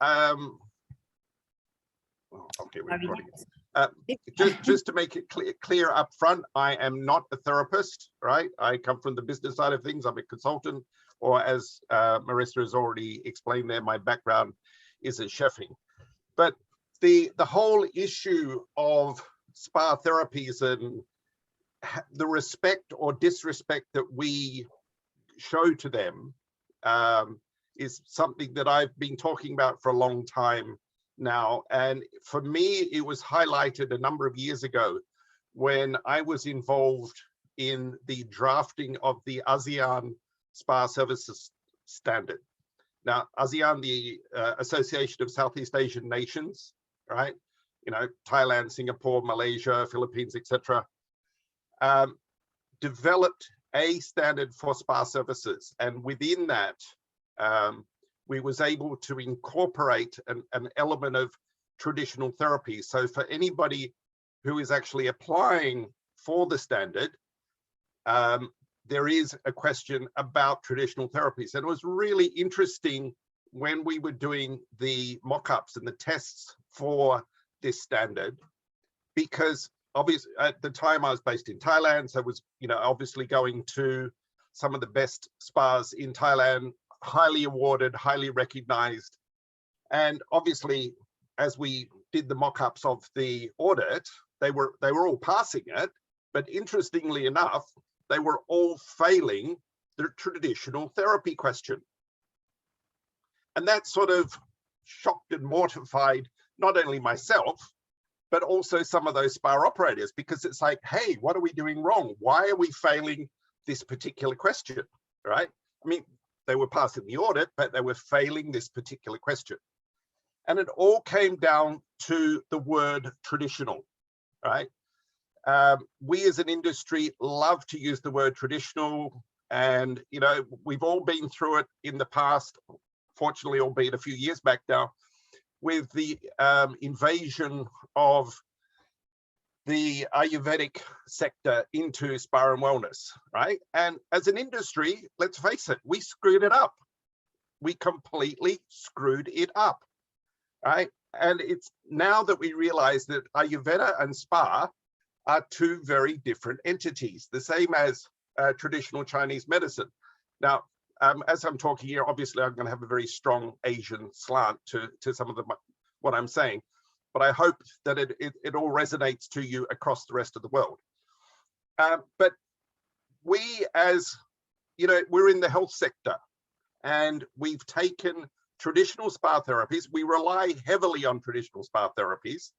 okay, we're recording. Just to make it clear up front, I am not a therapist, right? I come from the business side of things. I'm a consultant, or as Marissa has already explained there, my background is in chefing. But the whole issue of spa therapies and the respect or disrespect that we show to them is something that I've been talking about for a long time now. And for me, it was highlighted a number of years ago when I was involved in the drafting of the ASEAN Spa Services Standard. Now, ASEAN, the Association of Southeast Asian Nations, right? You know, Thailand, Singapore, Malaysia, Philippines, etc., developed a standard for spa services. And within that, we was able to incorporate an element of traditional therapy. So for anybody who is actually applying for the standard, there is a question about traditional therapies. And it was really interesting when we were doing the mock-ups and the tests for this standard, because obviously at the time I was based in Thailand, so I was, you know, obviously going to some of the best spas in Thailand, highly awarded, highly recognized. And obviously, as we did the mock-ups of the audit, they were all passing it, but interestingly enough, they were all failing the traditional therapy question. And that sort of shocked and mortified not only myself, but also some of those spa operators, because it's like, hey, what are we doing wrong? Why are we failing this particular question, right? I mean, they were passing the audit, but they were failing this particular question. And it all came down to the word traditional, right? We as an industry love to use the word traditional, and you know, we've all been through it in the past, fortunately, albeit a few years back now, with the invasion of the Ayurvedic sector into spa and wellness, right? And as an industry, let's face it, we screwed it up. We completely screwed it up, right? And it's now that we realize that Ayurveda and spa are two very different entities, the same as traditional Chinese medicine. Now, as I'm talking here, obviously I'm going to have a very strong Asian slant to some of what I'm saying, but I hope that it all resonates to you across the rest of the world. But we, as you know, we're in the health sector, and we've taken traditional spa therapies. We rely heavily on traditional spa therapies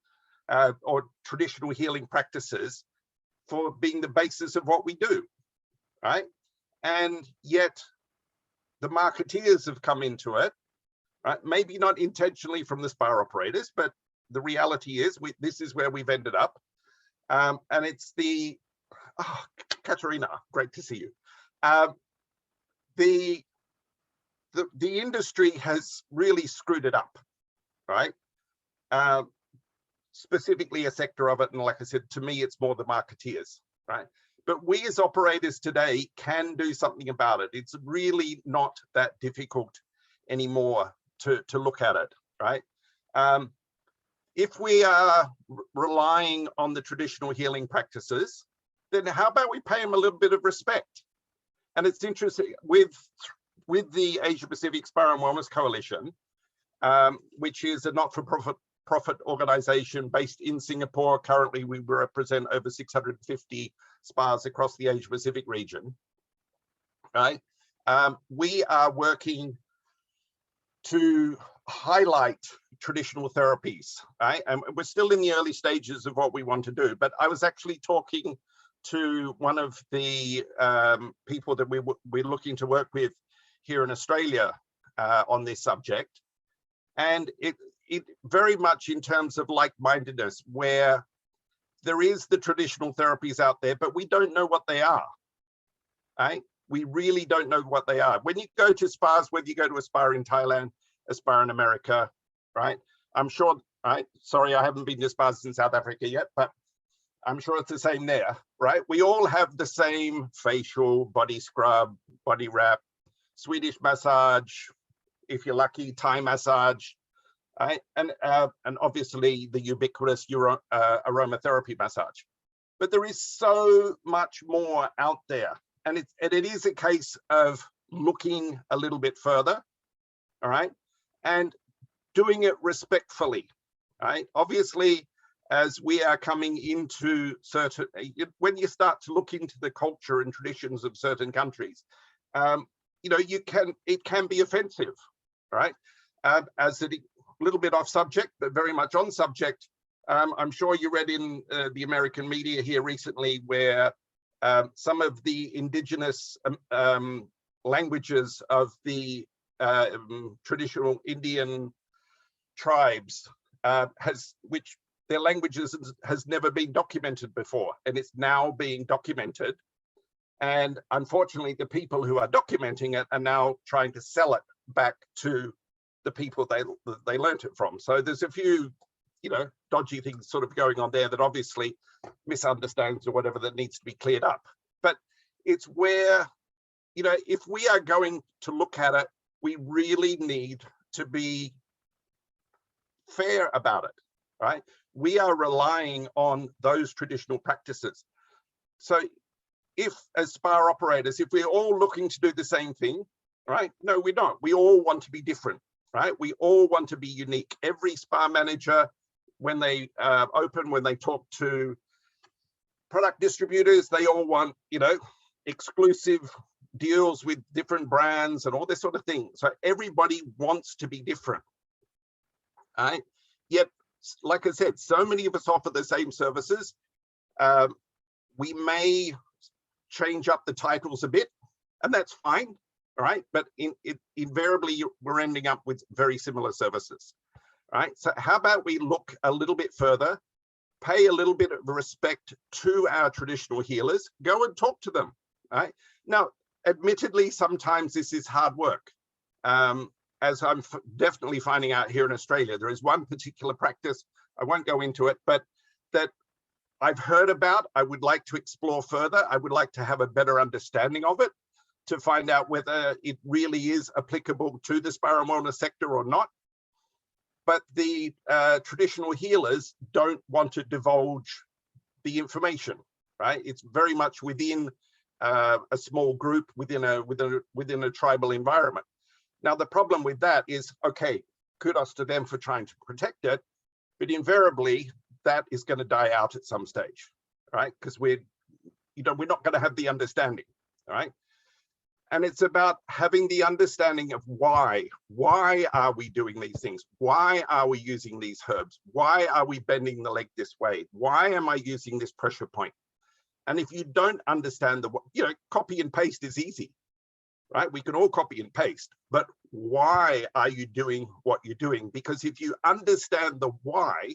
or traditional healing practices for being the basis of what we do, right? And yet the marketeers have come into it, right? Maybe not intentionally from the spa operators, but the reality is this is where we've ended up. And it's the, oh, Katerina, great to see you. The industry has really screwed it up, right? Specifically a sector of it, and like I said, to me, it's more the marketeers, right? But we as operators today can do something about it. It's really not that difficult anymore to look at it, right? If we are relying on the traditional healing practices, then how about we pay them a little bit of respect? And it's interesting with the Asia Pacific Spa and Wellness Coalition, which is a not-for-profit organization based in Singapore. Currently, we represent over 650 spas across the Asia Pacific region, right? We are working to highlight traditional therapies, right? And we're still in the early stages of what we want to do, but I was actually talking to one of the people that we're looking to work with here in Australia on this subject. And it very much in terms of like-mindedness, where there is the traditional therapies out there, but we don't know what they are, right? We really don't know what they are. When you go to spas, whether you go to a spa in Thailand, a spa in America, right? I'm sure, right? Sorry, I haven't been to spas in South Africa yet, but I'm sure it's the same there, right? We all have the same facial, body scrub, body wrap, Swedish massage, if you're lucky, Thai massage, right? And obviously the ubiquitous aromatherapy massage. But there is so much more out there, and it is a case of looking a little bit further, all right, and doing it respectfully, right? Obviously, as we are coming into certain, when you start to look into the culture and traditions of certain countries, you know, it can be offensive, right? As a little bit off subject, but very much on subject, I'm sure you read in the American media here recently where some of the indigenous languages of the traditional Indian tribes, which their languages has never been documented before, and it's now being documented. And unfortunately, the people who are documenting it are now trying to sell it back to the people they learnt it from. So there's a few, you know, dodgy things sort of going on there that obviously misunderstands or whatever that needs to be cleared up. But it's where, you know, if we are going to look at it, we really need to be fair about it, right? We are relying on those traditional practices. So if, as spa operators, if we're all looking to do the same thing, right? No, we don't. We all want to be different, right? We all want to be unique. Every spa manager, when they open, when they talk to product distributors, they all want, you know, exclusive deals with different brands and all this sort of thing. So everybody wants to be different, right? Yet, like I said, so many of us offer the same services. We may change up the titles a bit, and that's fine, all right? But invariably, we're ending up with very similar services, right? So how about we look a little bit further, pay a little bit of respect to our traditional healers, go and talk to them, right? Now, admittedly, sometimes this is hard work. As I'm definitely finding out here in Australia, there is one particular practice, I won't go into it, but that I've heard about, I would like to explore further. I would like to have a better understanding of it to find out whether it really is applicable to the spa and wellness sector or not. But the traditional healers don't want to divulge the information, right? It's very much within a small group, within a tribal environment. Now, the problem with that is, okay, kudos to them for trying to protect it, but invariably that is going to die out at some stage, right? Because we're not going to have the understanding, right? And it's about having the understanding of why. Why are we doing these things? Why are we using these herbs? Why are we bending the leg this way? Why am I using this pressure point? And if you don't understand copy and paste is easy, right? We can all copy and paste, but why are you doing what you're doing? Because if you understand the why,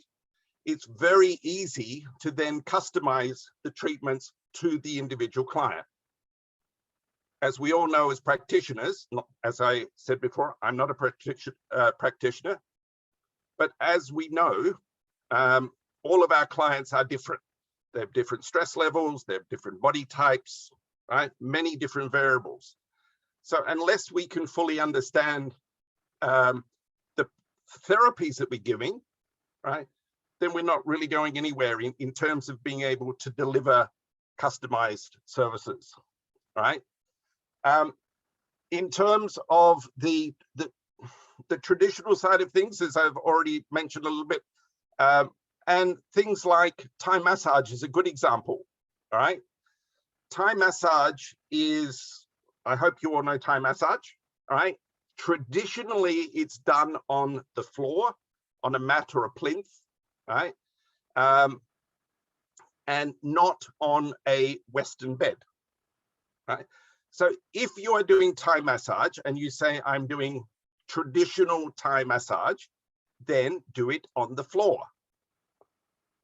it's very easy to then customize the treatments to the individual client. As we all know as practitioners, as I said before, I'm not a practitioner, but as we know, all of our clients are different. They have different stress levels, they have different body types, right? Many different variables. So unless we can fully understand the therapies that we're giving, right, then we're not really going anywhere in terms of being able to deliver customized services, right? In terms of the traditional side of things, as I've already mentioned a little bit, and things like Thai massage is a good example, all right? Thai massage is, I hope you all know Thai massage, all right? Traditionally, it's done on the floor, on a mat or a plinth, right? And not on a Western bed, right? So if you are doing Thai massage and you say, I'm doing traditional Thai massage, then do it on the floor,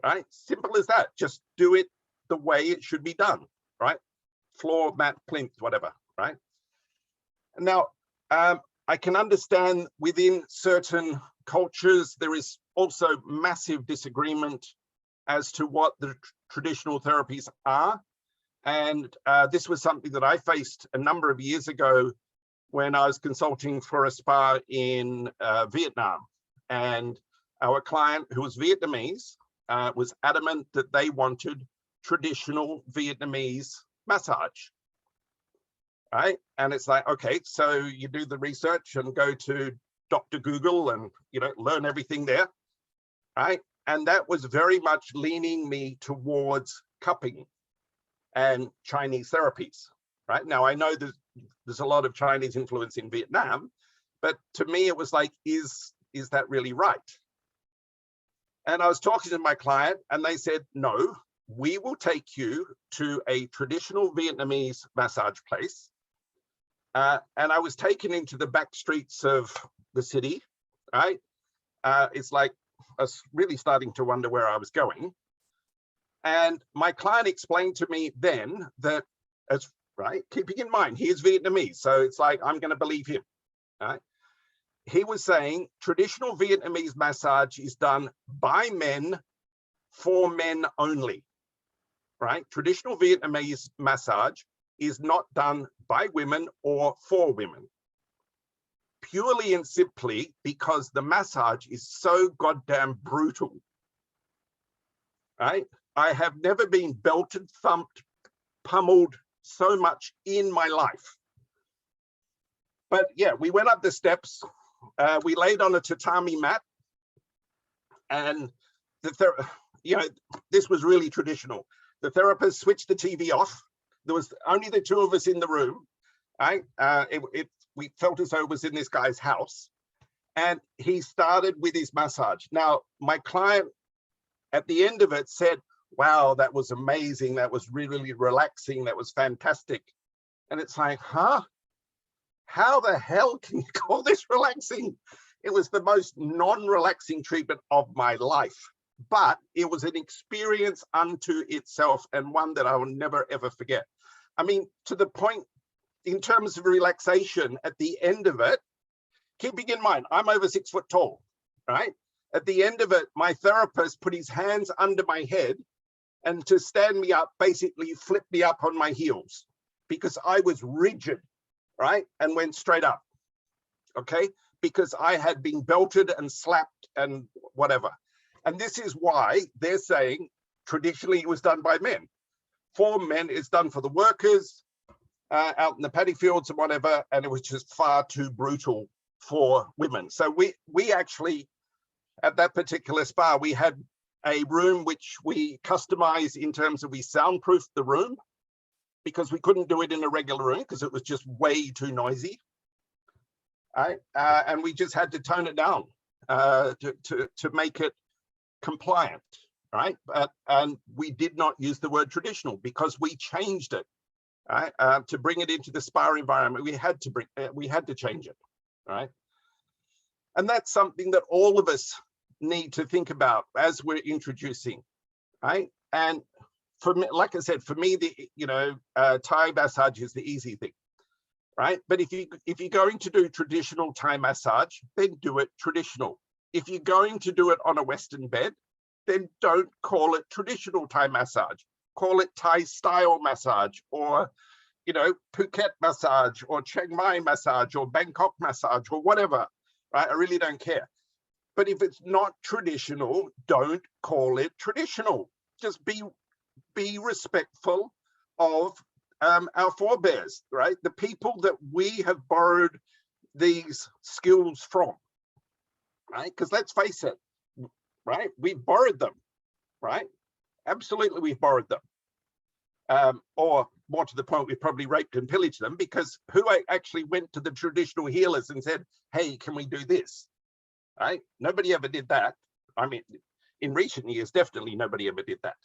right? Simple as that. Just do it the way it should be done, right? Floor, mat, plinth, whatever, right? Now, I can understand within certain cultures, there is also massive disagreement as to what the traditional therapies are. And this was something that I faced a number of years ago when I was consulting for a spa in Vietnam. and our client, who was Vietnamese, was adamant that they wanted traditional Vietnamese massage, right? And it's like, okay, so you do the research and go to Dr. Google and, you know, learn everything there, right? And that was very much leaning me towards cupping and Chinese therapies, right? Now, I know there's a lot of Chinese influence in Vietnam, but to me, it was like, is that really right? And I was talking to my client and they said, no, we will take you to a traditional Vietnamese massage place. And I was taken into the back streets of the city, right? It's like, I was really starting to wonder where I was going. And my client explained to me then that, as right, keeping in mind, he is Vietnamese, so it's like, I'm going to believe him, right? He was saying traditional Vietnamese massage is done by men for men only, right? Traditional Vietnamese massage is not done by women or for women. Purely and simply because the massage is so goddamn brutal, right? I have never been belted, thumped, pummeled so much in my life. But yeah, we went up the steps, we laid on a tatami mat, and you know, this was really traditional. The therapist switched the TV off. There was only the two of us in the room, right? We felt as though it was in this guy's house, and he started with his massage. Now, my client at the end of it said, wow, that was amazing. That was really relaxing. That was fantastic. And it's like, huh? How the hell can you call this relaxing? It was the most non-relaxing treatment of my life, but it was an experience unto itself and one that I will never, ever forget. I mean, to the point, in terms of relaxation, at the end of it, keeping in mind, I'm over 6 foot tall, right? At the end of it, my therapist put his hands under my head and to stand me up, basically flip me up on my heels because I was rigid, right? And went straight up, okay? Because I had been belted and slapped and whatever. And this is why they're saying traditionally it was done by men. For men, it's done for the workers, out in the paddy fields and whatever, and it was just far too brutal for women. So we actually, at that particular spa, we had a room which we customized in terms of we soundproofed the room because we couldn't do it in a regular room because it was just way too noisy. Right? And we just had to tone it down to make it compliant, right? And we did not use the word traditional because we changed it. Right, to bring it into the spa environment, we had to change it, right? And that's something that all of us need to think about as we're introducing, right? And for me, like I said, for me, Thai massage is the easy thing, right? But if you're going to do traditional Thai massage, then do it traditional. If you're going to do it on a Western bed, then don't call it traditional Thai massage. Call it Thai style massage, or, you know, Phuket massage, or Chiang Mai massage, or Bangkok massage, or whatever, right? I really don't care. But if it's not traditional, don't call it traditional. Just be respectful of our forebears, right? The people that we have borrowed these skills from, right? Because let's face it, right? We've borrowed them, right? Absolutely, we've borrowed them. Or more to the point, we probably raped and pillaged them, because who actually went to the traditional healers and said, hey, can we do this? Right? Nobody ever did that. I mean, in recent years, definitely nobody ever did that.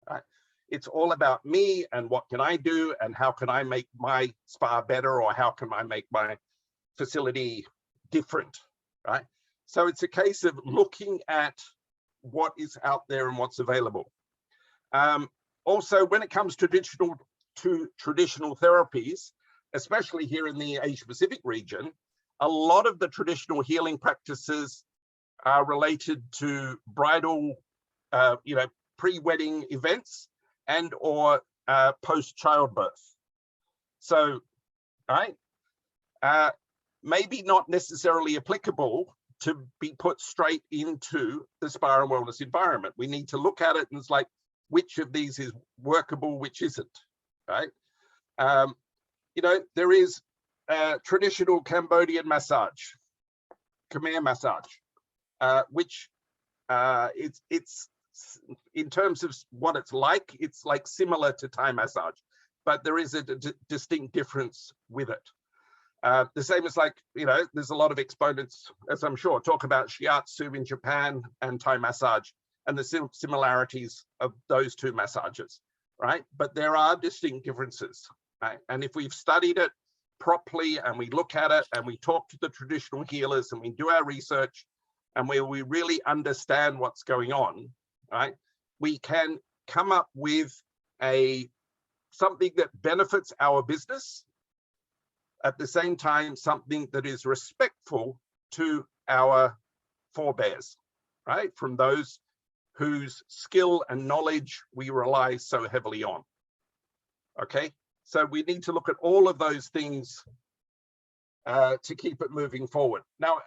Right? It's all about me and what can I do and how can I make my spa better, or how can I make my facility different, right? So it's a case of looking at what is out there and what's available. Also, when it comes to traditional therapies, especially here in the Asia Pacific region, a lot of the traditional healing practices are related to bridal, pre-wedding events and or post-childbirth. So, right, maybe not necessarily applicable to be put straight into the spa and wellness environment. We need to look at it and it's like, which of these is workable, which isn't, right? You know, there is traditional Cambodian massage, Khmer massage, which it's in terms of what it's like similar to Thai massage, but there is a distinct difference with it. The same as, like, you know, there's a lot of exponents, as I'm sure, talk about shiatsu in Japan and Thai massage and the similarities of those two massages, right? But there are distinct differences, right? And if we've studied it properly and we look at it and we talk to the traditional healers and we do our research and we really understand what's going on, right? We can come up with something that benefits our business, at the same time, something that is respectful to our forebears, right? From those whose skill and knowledge we rely so heavily on, okay? So we need to look at all of those things to keep it moving forward. Now,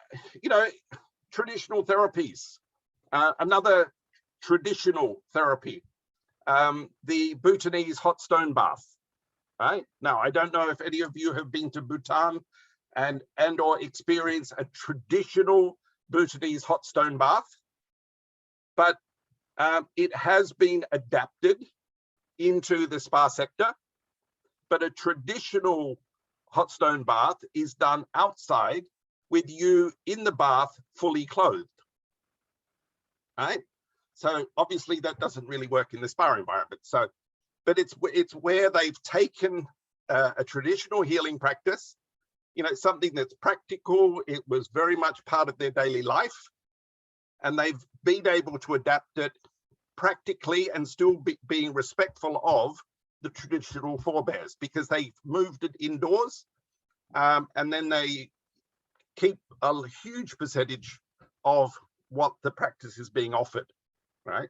you know, traditional therapies, another traditional therapy, the Bhutanese hot stone bath. Right? Now, I don't know if any of you have been to Bhutan and or experienced a traditional Bhutanese hot stone bath, but it has been adapted into the spa sector. But a traditional hot stone bath is done outside with you in the bath fully clothed, right? So obviously that doesn't really work in the spa environment. So, but it's where they've taken a traditional healing practice, you know, something that's practical. It was very much part of their daily life, and they've been able to adapt it practically and still being respectful of the traditional forebears, because they've moved it indoors, and then they keep a huge percentage of what the practice is being offered, right?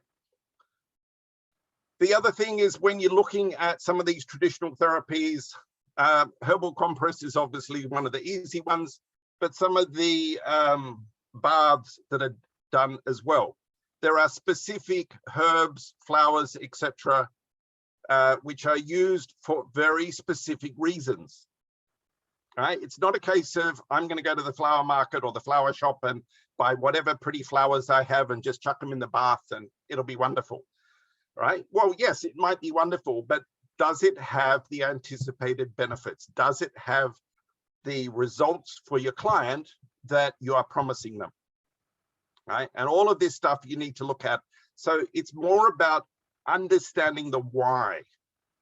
The other thing is, when you're looking at some of these traditional therapies, herbal compress is obviously one of the easy ones, but some of the baths that are done as well, there are specific herbs, flowers, etc., which are used for very specific reasons, right? It's not a case of, I'm going to go to the flower market or the flower shop and buy whatever pretty flowers I have and just chuck them in the bath and it'll be wonderful. Right? Well, yes, it might be wonderful, but does it have the anticipated benefits? Does it have the results for your client that you are promising them? Right? And all of this stuff you need to look at. So it's more about understanding the why.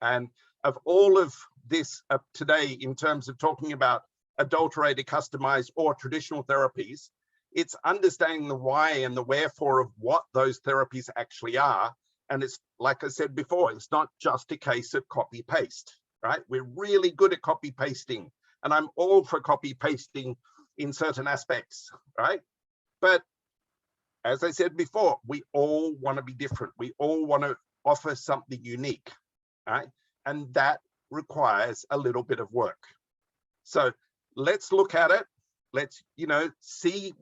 And of all of this today, in terms of talking about adulterated, customized, or traditional therapies, it's understanding the why and the wherefore of what those therapies actually are. And it's, like I said before, it's not just a case of copy paste, right? We're really good at copy pasting, and I'm all for copy pasting in certain aspects, right? But as I said before, we all want to be different. We all want to offer something unique, right? And that requires a little bit of work. So let's look at it. Let's, you know, see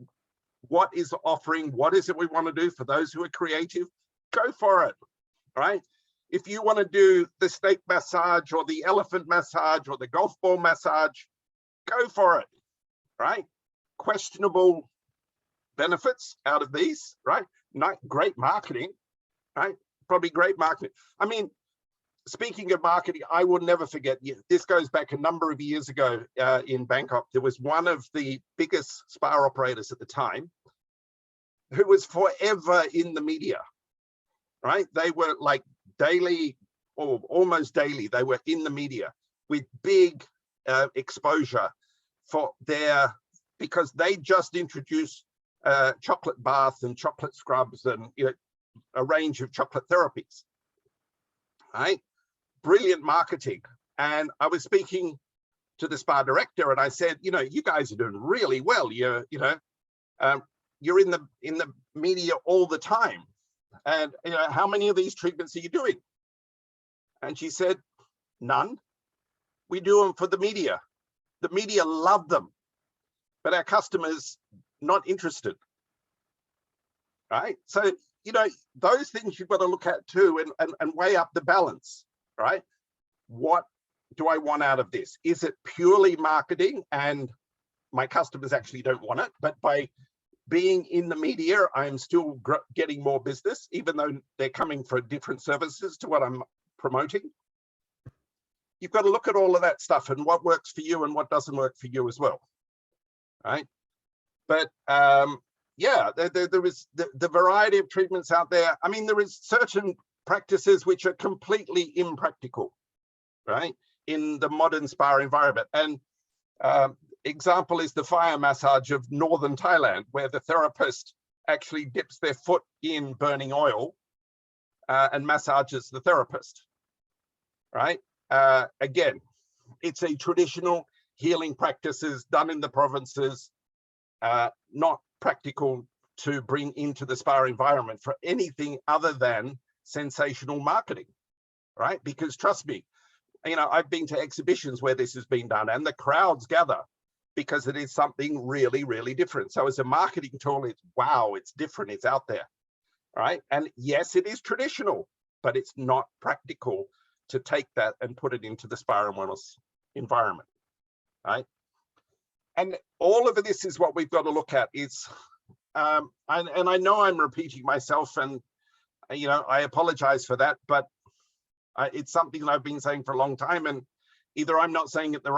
what is offering, what is it we want to do. For those who are creative, go for it, right? If you want to do the snake massage or the elephant massage or the golf ball massage, go for it, right? Questionable benefits out of these, right? Not great marketing, right? Probably great marketing. I mean, speaking of marketing, I will never forget, this goes back a number of years ago in Bangkok. There was one of the biggest spa operators at the time who was forever in the media, right? They were like daily or almost daily, they were in the media with big exposure for their, because they just introduced chocolate bath and chocolate scrubs and, you know, a range of chocolate therapies, right? Brilliant marketing. And I was speaking to the spa director and I said, you know, you guys are doing really well. You're in the media all the time. And, you know, how many of these treatments are you doing? And she said, none. We do them for the media. The media love them, but our customers not interested, right? So, you know, those things you've got to look at too, and weigh up the balance, right? What do I want out of this? Is it purely marketing and my customers actually don't want it, but by being in the media, I'm still getting more business, even though they're coming for different services to what I'm promoting? You've got to look at all of that stuff and what works for you and what doesn't work for you as well, right? But yeah, there is the variety of treatments out there. I mean, there is certain practices which are completely impractical, right, in the modern spa environment. And example is the fire massage of northern Thailand, where the therapist actually dips their foot in burning oil and massages the therapist, right? Again, it's a traditional healing practices done in the provinces, not practical to bring into the spa environment for anything other than sensational marketing, right? Because trust me, you know, I've been to exhibitions where this has been done and the crowds gather because it is something really, really different. So as a marketing tool, it's wow, it's different, it's out there, right? And yes, it is traditional, but it's not practical to take that and put it into the spa and wellness environment, right? And all of this is what we've got to look at. Is and I know I'm repeating myself, and you know, I apologize for that, but it's something that I've been saying for a long time, and either I'm not saying it the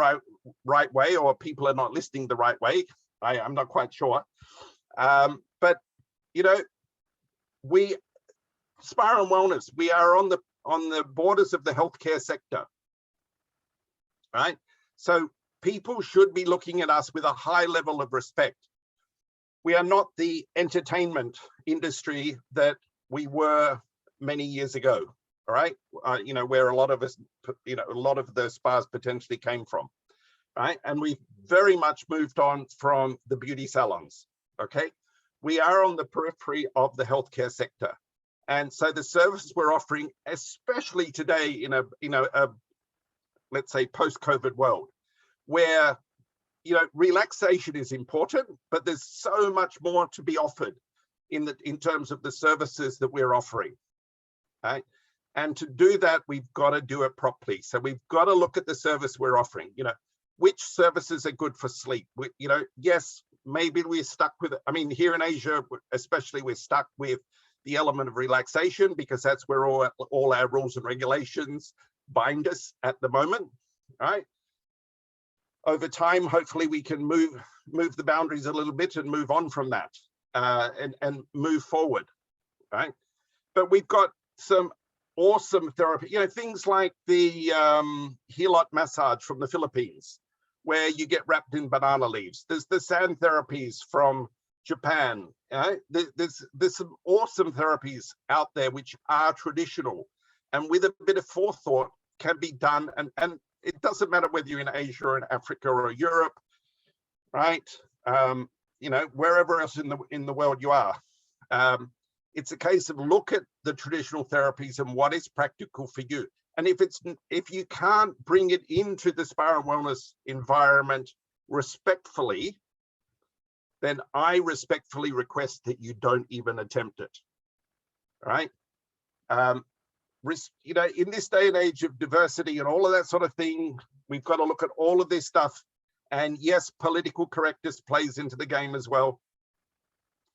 right way, or people are not listening the right way. I'm not quite sure. But you know, we spa and wellness, we are on the borders of the healthcare sector, right? So people should be looking at us with a high level of respect. We are not the entertainment industry that we were many years ago, all right? You know, where a lot of us, you know, a lot of the spas potentially came from, right? And we've very much moved on from the beauty salons, okay? We are on the periphery of the healthcare sector. And so the services we're offering, especially today in a let's say post-COVID world, where you know relaxation is important, but there's so much more to be offered in terms of the services that we're offering, right? And to do that, we've got to do it properly. So we've got to look at the service we're offering. You know, which services are good for sleep? You know, yes, maybe we're stuck with it. I mean, here in Asia, especially, we're stuck with the element of relaxation because that's where all our rules and regulations bind us at the moment, right? Over time, hopefully we can move the boundaries a little bit and move on from that and move forward, right? But we've got some awesome therapy, you know, things like the Helot massage from the Philippines, where you get wrapped in banana leaves. There's the sand therapies from Japan. There's some awesome therapies out there which are traditional and with a bit of forethought can be done. And it doesn't matter whether you're in Asia or in Africa or Europe, right? You know, wherever else in the world you are. It's a case of look at the traditional therapies and what is practical for you. And if you can't bring it into the spa and wellness environment respectfully, then I respectfully request that you don't even attempt it, right? You know, in this day and age of diversity and all of that sort of thing, we've got to look at all of this stuff. And yes, political correctness plays into the game as well,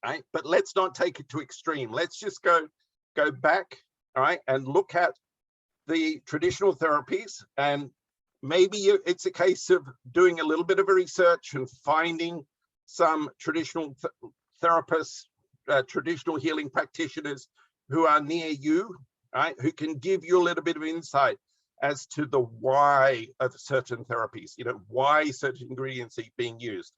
right? But let's not take it to extreme. Let's just go back, all right, and look at the traditional therapies, and maybe it's a case of doing a little bit of a research and finding some traditional therapists, traditional healing practitioners who are near you, right, who can give you a little bit of insight as to the why of certain therapies, you know, why certain ingredients are being used.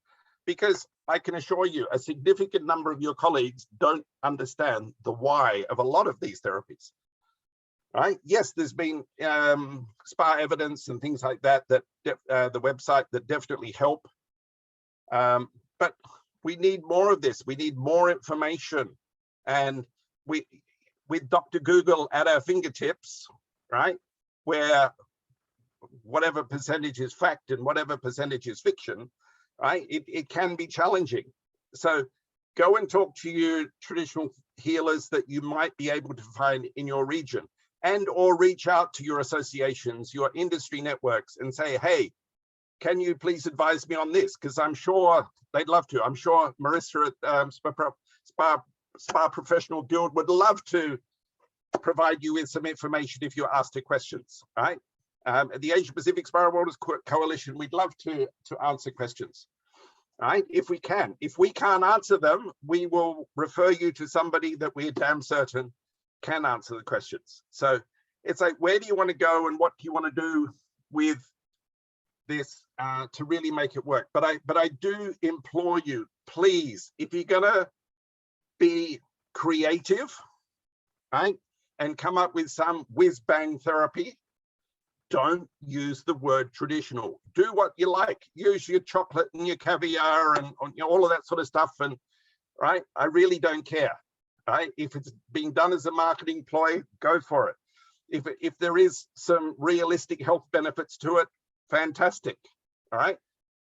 Because I can assure you, a significant number of your colleagues don't understand the why of a lot of these therapies. Right? Yes, there's been spa evidence and things like that, the website that definitely help. But we need more of this. We need more information. And with Dr. Google at our fingertips, right, where whatever percentage is fact and whatever percentage is fiction, right, it can be challenging. So go and talk to your traditional healers that you might be able to find in your region, and or reach out to your associations, your industry networks, and say, hey, can you please advise me on this? Because I'm sure they'd love to. I'm sure Marissa at Spa Professional Guild would love to provide you with some information if you're asked her questions, right? At the Asia Pacific Spa Wellness Coalition, we'd love to answer questions, right? If we can. If we can't answer them, we will refer you to somebody that we're damn certain can answer the questions. So it's like, where do you want to go and what do you want to do with this to really make it work? But I do implore you, please, if you're gonna be creative, right, and come up with some whiz bang therapy, don't use the word traditional. Do what you like. Use your chocolate and your caviar and all of that sort of stuff. And right, I really don't care. Right, if it's being done as a marketing ploy, go for it. If there is some realistic health benefits to it, fantastic. All right,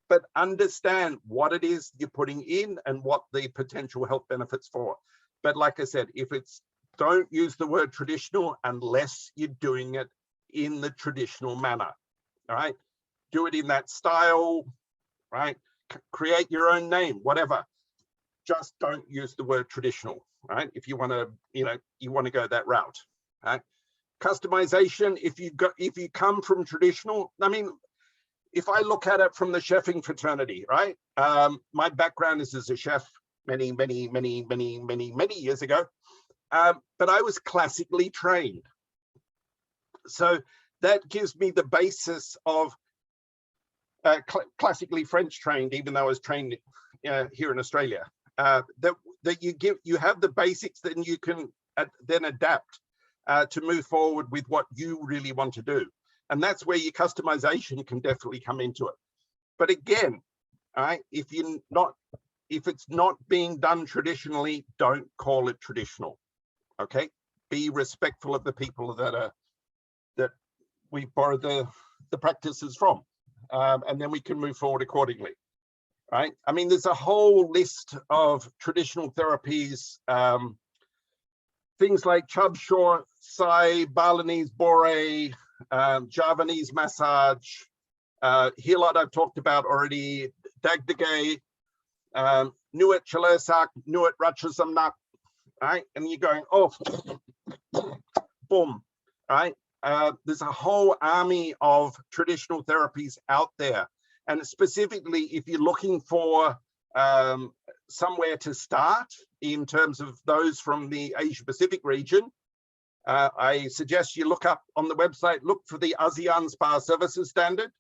but understand what it is you're putting in and what the potential health benefits for. But like I said, don't use the word traditional unless you're doing it in the traditional manner. All right, do it in that style, right? Create your own name, whatever. Just don't use the word traditional, right? If you want to, you want to go that route, right? Customization. If you come from traditional, I mean, if I look at it from the chefing fraternity, right? My background is as a chef many years ago, but I was classically trained. So that gives me the basis of classically French trained, even though I was trained here in Australia. That you have the basics, then you can then adapt to move forward with what you really want to do. And that's where your customization can definitely come into it. But again, right, if it's not being done traditionally, don't call it traditional. Okay, be respectful of the people that we borrow the practices from, and then we can move forward accordingly. Right? I mean, there's a whole list of traditional therapies, things like Chub Shore, Sai, Balinese Bore, Javanese massage, Heelot I've talked about already, Dagdagay, Nuit Chalesak, Nuit Ratchasamnak, right? And you're going, oh, boom, right? There's a whole army of traditional therapies out there. And specifically, if you're looking for somewhere to start in terms of those from the Asia Pacific region, I suggest you look up on the website, look for the ASEAN Spa Services Standard.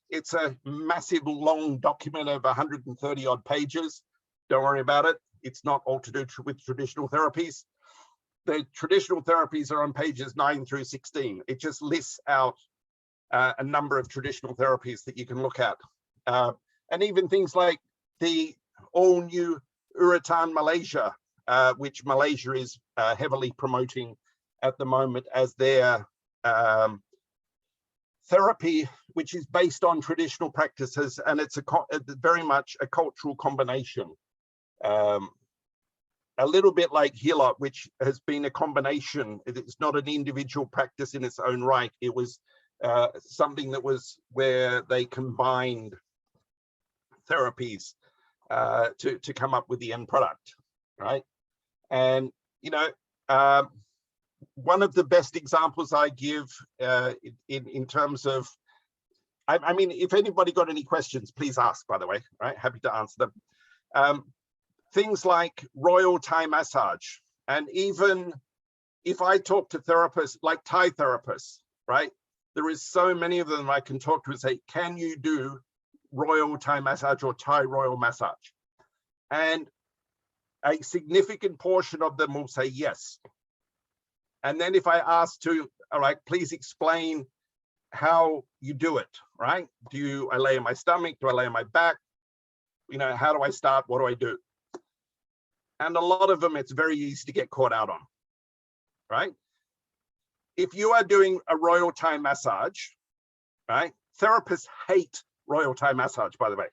It's a massive long document of 130 odd pages. Don't worry about it. It's not all to do with traditional therapies. The traditional therapies are on pages 9 through 16. It just lists out a number of traditional therapies that you can look at. And even things like the all new Uratan Malaysia, which Malaysia is heavily promoting at the moment as their therapy, which is based on traditional practices, and it's very much a cultural combination. A little bit like Heelot, which has been a combination. It's not an individual practice in its own right. It was something that was where they combined therapies to come up with the end product, right? And one of the best examples I give in terms of, I mean, if anybody got any questions, please ask, by the way, right? Happy to answer them. Things like royal Thai massage, and even if I talk to therapists like Thai therapists, right? There is so many of them I can talk to and say, can you do royal Thai massage or Thai royal massage? And a significant portion of them will say yes. And then if I ask to, all right, please explain how you do it, right? Do I lay on my stomach? Do I lay on my back? How do I start? What do I do? And a lot of them, it's very easy to get caught out on, right? If you are doing a royal Thai massage, right? Therapists hate royal Thai massage, by the way.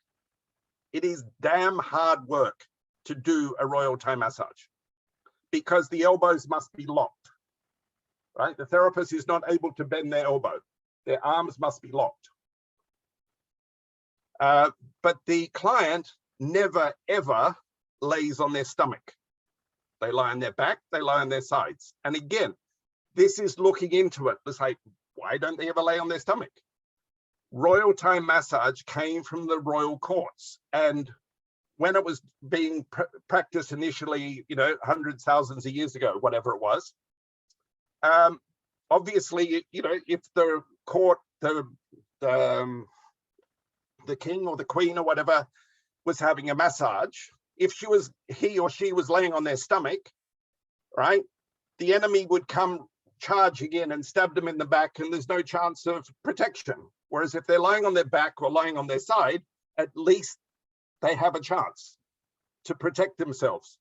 it is damn hard work to do a royal Thai massage because the elbows must be locked, right? The therapist is not able to bend their elbow. Their arms must be locked. But the client never, ever lays on their stomach. They lie on their back, they lie on their sides. And again, this is looking into it. It's like, why don't they ever lay on their stomach? Royal Thai massage came from the royal courts. And when it was being practiced initially, you know, hundreds, thousands of years ago, whatever it was, obviously, you know, if the court, the king or the queen or whatever was having a massage, if he or she was laying on their stomach, right, the enemy would come charging in and stab them in the back, and there's no chance of protection. Whereas if they're lying on their back or lying on their side, at least they have a chance to protect themselves.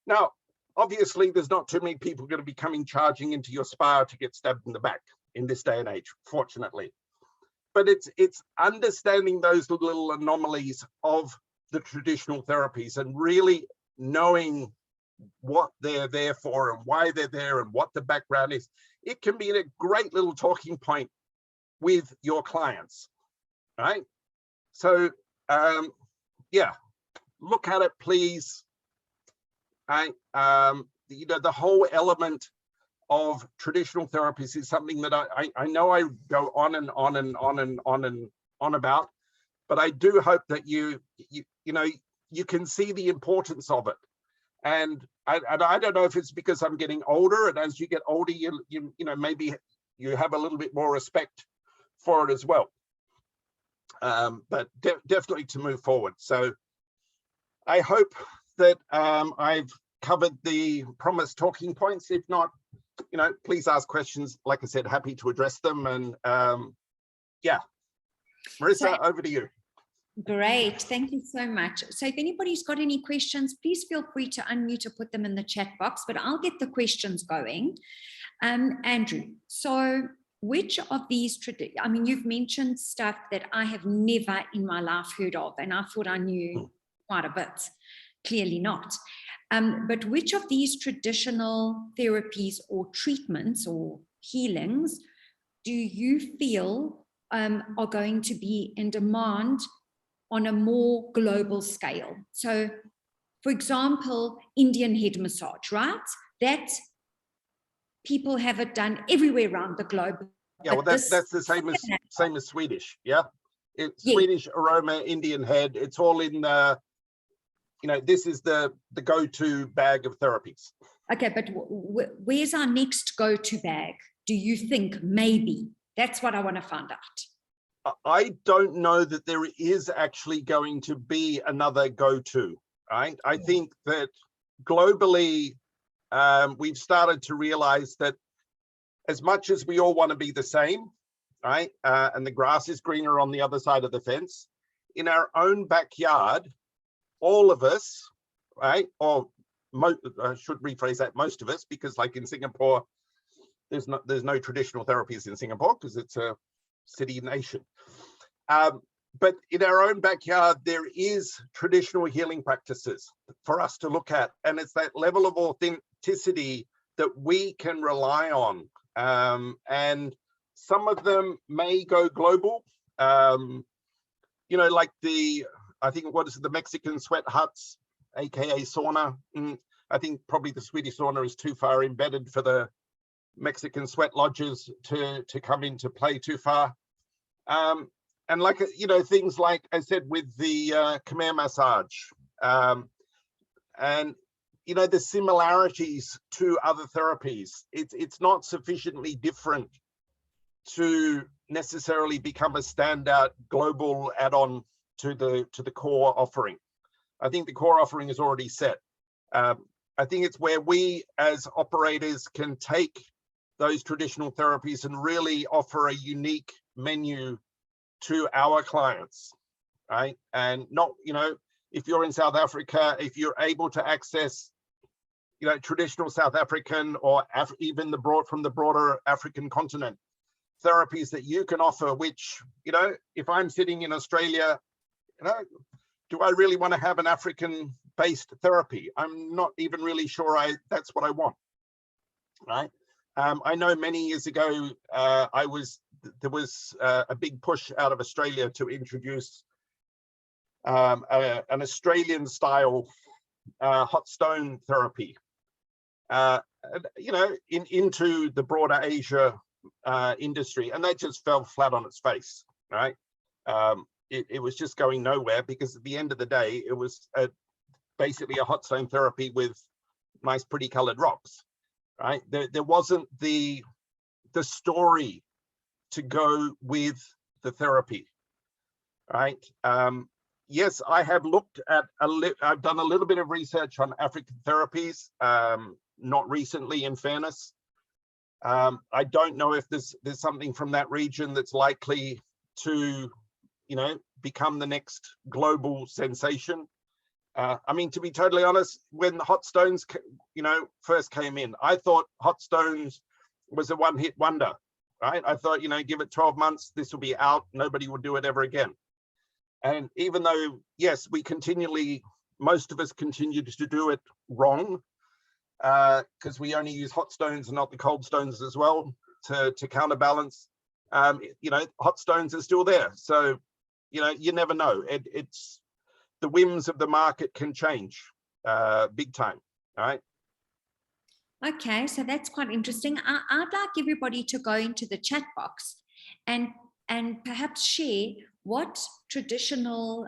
Now, obviously, there's not too many people going to be coming charging into your spa to get stabbed in the back in this day and age, fortunately. But it's understanding those little anomalies of the traditional therapies and really knowing what they're there for and why they're there and what the background is. It can be a great little talking point with your clients, right? So, yeah, look at it, please. You know, the whole element of traditional therapies is something that I know I go on and on and on and on and on about, but I do hope that you know, you can see the importance of it. And I don't know if it's because I'm getting older, and as you get older, you know, maybe you have a little bit more respect for it as well. But definitely to move forward. So I hope that I've covered the promised talking points. If not, you know, please ask questions. Like I said, happy to address them. And yeah, Marissa, over to you. Great, thank you so much. So if anybody's got any questions, please feel free to unmute or put them in the chat box, but I'll get the questions going. Andrew, so which of these, I mean, you've mentioned stuff that I have never in my life heard of, and I thought I knew quite a bit, clearly not. But which of these traditional therapies or treatments or healings do you feel are going to be in demand on a more global scale? So, for example, Indian head massage, right? That people have it done everywhere around the globe. Yeah, well, that's the same as Swedish. Yeah, Swedish aroma, Indian head. It's all in the, you know, this is the go-to bag of therapies. Okay, but where's our next go-to bag? Do you think maybe? That's what I want to find out. I don't know that there is actually going to be another go-to, right? I think that globally, we've started to realize that as much as we all want to be the same, right? And the grass is greener on the other side of the fence, in our own backyard, all of us, right? Or I should rephrase that, most of us, because like in Singapore, there's no traditional therapies in Singapore because it's a city nation. But in our own backyard, there is traditional healing practices for us to look at. And it's that level of authenticity that we can rely on. And some of them may go global. You know, like I think, what is it, the Mexican sweat huts, AKA sauna. I think probably the Swedish sauna is too far embedded for the Mexican sweat lodges to come into play too far. And like, you know, things like I said with the Khmer massage, and, you know, the similarities to other therapies, it's not sufficiently different to necessarily become a standout global add-on to the core offering. I think the core offering is already set. I think it's where we as operators can take those traditional therapies and really offer a unique menu to our clients, right? And not, you know, if you're in South Africa, if you're able to access, you know, traditional South African or even from the broader African continent, therapies that you can offer, which, you know, if I'm sitting in Australia, you know, do I really want to have an African-based therapy? I'm not even really sure that's what I want, right? I know many years ago, there was a big push out of Australia to introduce an Australian style hot stone therapy, you know, into the broader Asia industry, and that just fell flat on its face, right? It was just going nowhere, because at the end of the day, it was basically a hot stone therapy with nice, pretty colored rocks, right? There wasn't the story to go with the therapy, right? Yes, I have looked at I've done a little bit of research on African therapies, not recently, in fairness. I don't know if there's something from that region that's likely to, you know, become the next global sensation. I mean, to be totally honest, when the hot stones, you know, first came in, I thought hot stones was a one-hit wonder, right? I thought, you know, give it 12 months, this will be out, nobody will do it ever again. And even though, yes, most of us continue to do it wrong, because we only use hot stones and not the cold stones as well to counterbalance, you know, hot stones are still there. So, you know, you never know. It's the whims of the market can change big time, all right? Okay, so that's quite interesting. I'd like everybody to go into the chat box and perhaps share what traditional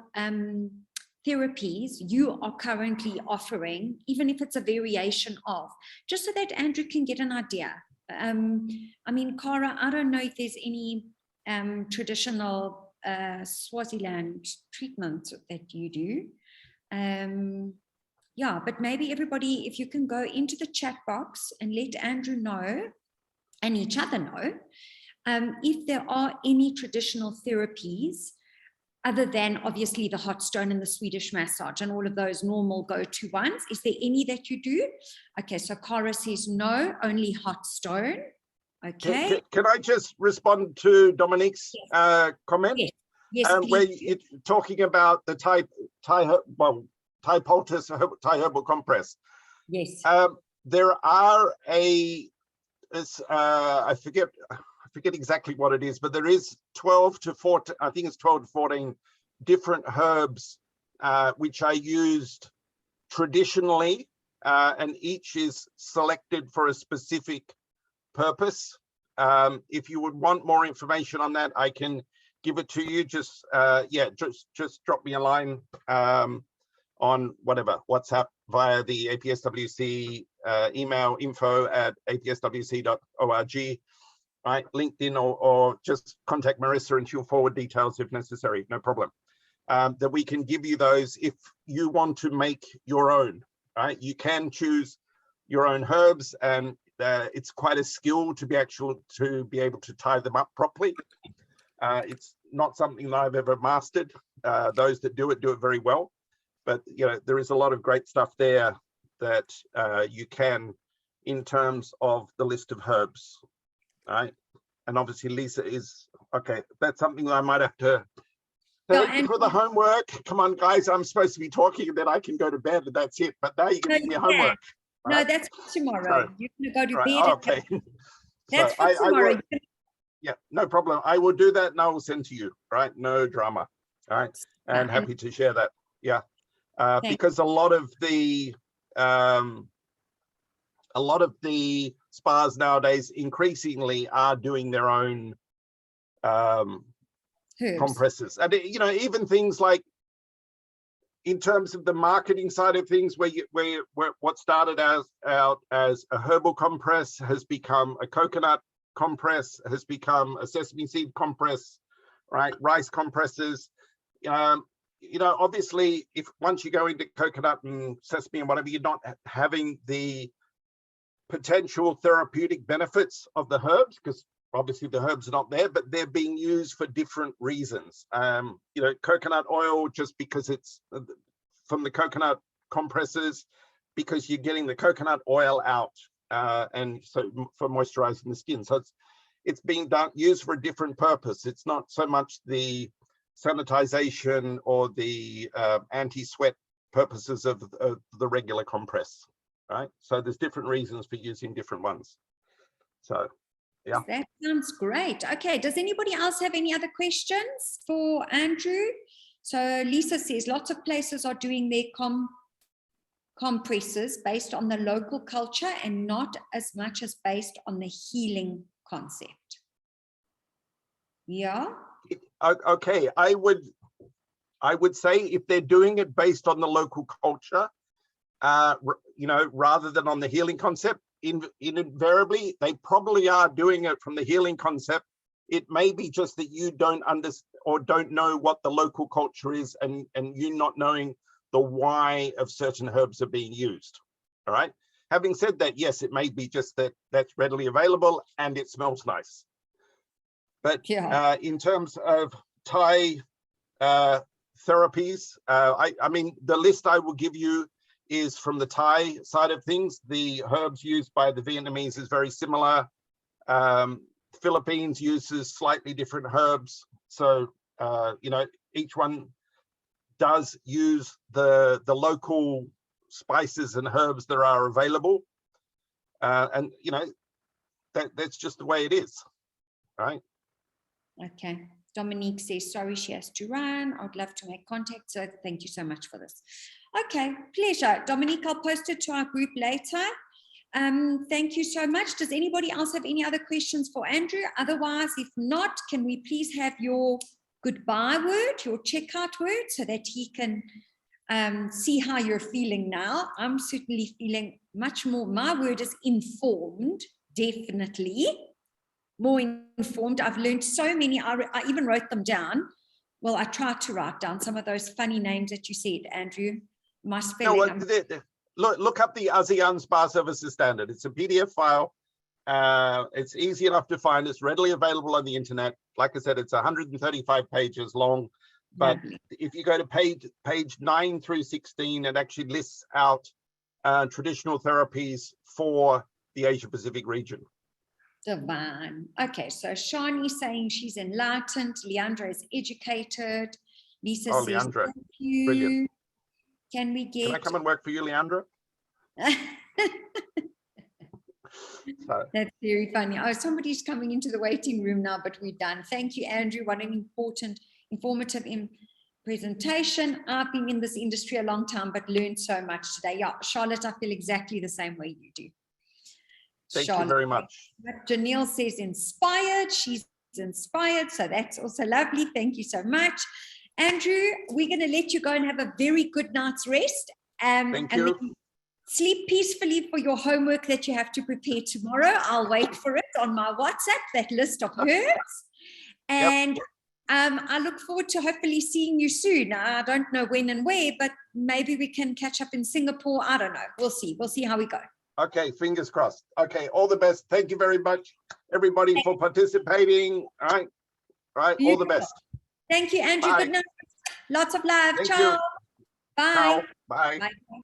therapies you are currently offering, even if it's a variation of, just so that Andrew can get an idea. I mean, Cara, I don't know if there's any traditional Swaziland treatment that you do. Yeah, but maybe everybody, if you can go into the chat box and let Andrew know and each other know if there are any traditional therapies other than obviously the hot stone and the Swedish massage and all of those normal go-to ones. Is there any that you do? Okay, so Cara says no, only hot stone. Okay. Can I just respond to Dominique's comment? Yes, yes, where you're talking about the Thai poultice, Thai herbal compress. Yes. There are I forget exactly what it is, but there is 12 to 14, I think it's 12 to 14 different herbs which are used traditionally, and each is selected for a specific purpose. If you would want more information on that, I can give it to you. Just just drop me a line on whatever, WhatsApp, via the APSWC email, info@apswc.org, right? LinkedIn, or just contact Marissa and she'll forward details if necessary, no problem. That we can give you those if you want to make your own, right? You can choose your own herbs, and it's quite a skill to be able to tie them up properly. It's not something that I've ever mastered. Those that do it very well. But you know, there is a lot of great stuff there that you can, in terms of the list of herbs, right? And obviously Lisa is, okay, that's something that I might have to thank you for the homework. Come on, guys, I'm supposed to be talking and then I can go to bed and that's it. But now you can give me homework. No, right? that's for tomorrow. So, you're going to go to right, bed. okay. That's so for tomorrow. Yeah, no problem. I will do that and I will send to you, right? No drama, all right? And happy to share that, yeah. Because a lot of the spas nowadays increasingly are doing their own compresses, and you know, even things like, in terms of the marketing side of things, where what started out as a herbal compress has become a coconut compress, has become a sesame seed compress, right? Rice compresses. You know, obviously, once you go into coconut and sesame and whatever, you're not having the potential therapeutic benefits of the herbs, because obviously the herbs are not there, but they're being used for different reasons. You know, coconut oil, just because it's from the coconut compresses, because you're getting the coconut oil out, and so for moisturizing the skin. So it's being used for a different purpose. It's not so much the sanitization or the anti-sweat purposes of the regular compress, right? So there's different reasons for using different ones. So, yeah. That sounds great. Okay, does anybody else have any other questions for Andrew? So Lisa says lots of places are doing their compresses based on the local culture and not as much as based on the healing concept. Yeah. Okay, I would say if they're doing it based on the local culture, you know, rather than on the healing concept, invariably they probably are doing it from the healing concept. It may be just that you don't understand or don't know what the local culture is, and you not knowing the why of certain herbs are being used. All right. Having said that, yes, it may be just that that's readily available and it smells nice. But yeah. In terms of Thai therapies, I mean, the list I will give you is from the Thai side of things. The herbs used by the Vietnamese is very similar. Philippines uses slightly different herbs. So, you know, each one does use the local spices and herbs that are available. And, you know, that's just the way it is, right? Okay. Dominique says, sorry, she has to run. I'd love to make contact. So thank you so much for this. Okay, pleasure. Dominique, I'll post it to our group later. Thank you so much. Does anybody else have any other questions for Andrew? Otherwise, if not, can we please have your goodbye word, your checkout word, so that he can see how you're feeling now? I'm certainly feeling much more. My word is informed, definitely. More informed. I've learned so many. I even wrote them down. Well, I tried to write down some of those funny names that you said, Andrew. My spelling. No, look up the ASEAN Spa Services Standard. It's a PDF file. It's easy enough to find. It's readily available on the internet. Like I said, it's 135 pages long. But Lovely. If you go to page 9 through 16, it actually lists out traditional therapies for the Asia Pacific region. Divine. Okay, so Shani saying she's enlightened. Leandra is educated. Lisa says, Leandra. thank you. Brilliant. Can we get... Can I come and work for you, Leandra? That's very funny. Oh, somebody's coming into the waiting room now, but we're done. Thank you, Andrew. What an informative presentation. I've been in this industry a long time, but learned so much today. Yeah, Charlotte, I feel exactly the same way you do. Thank you very much. Janelle says inspired. She's inspired. So that's also lovely. Thank you so much. Andrew, we're going to let you go and have a very good night's rest. Thank you. And sleep peacefully for your homework that you have to prepare tomorrow. I'll wait for it on my WhatsApp, that list of herbs. And yep. I look forward to hopefully seeing you soon. I don't know when and where, but maybe we can catch up in Singapore. I don't know. We'll see. We'll see how we go. Okay, fingers crossed. Okay, all the best. Thank you very much, everybody, for participating. All right, all the best. Thank you, Andrew. Bye. Good night. Lots of love. Thank Ciao. you. Bye. Ciao. Bye. Bye.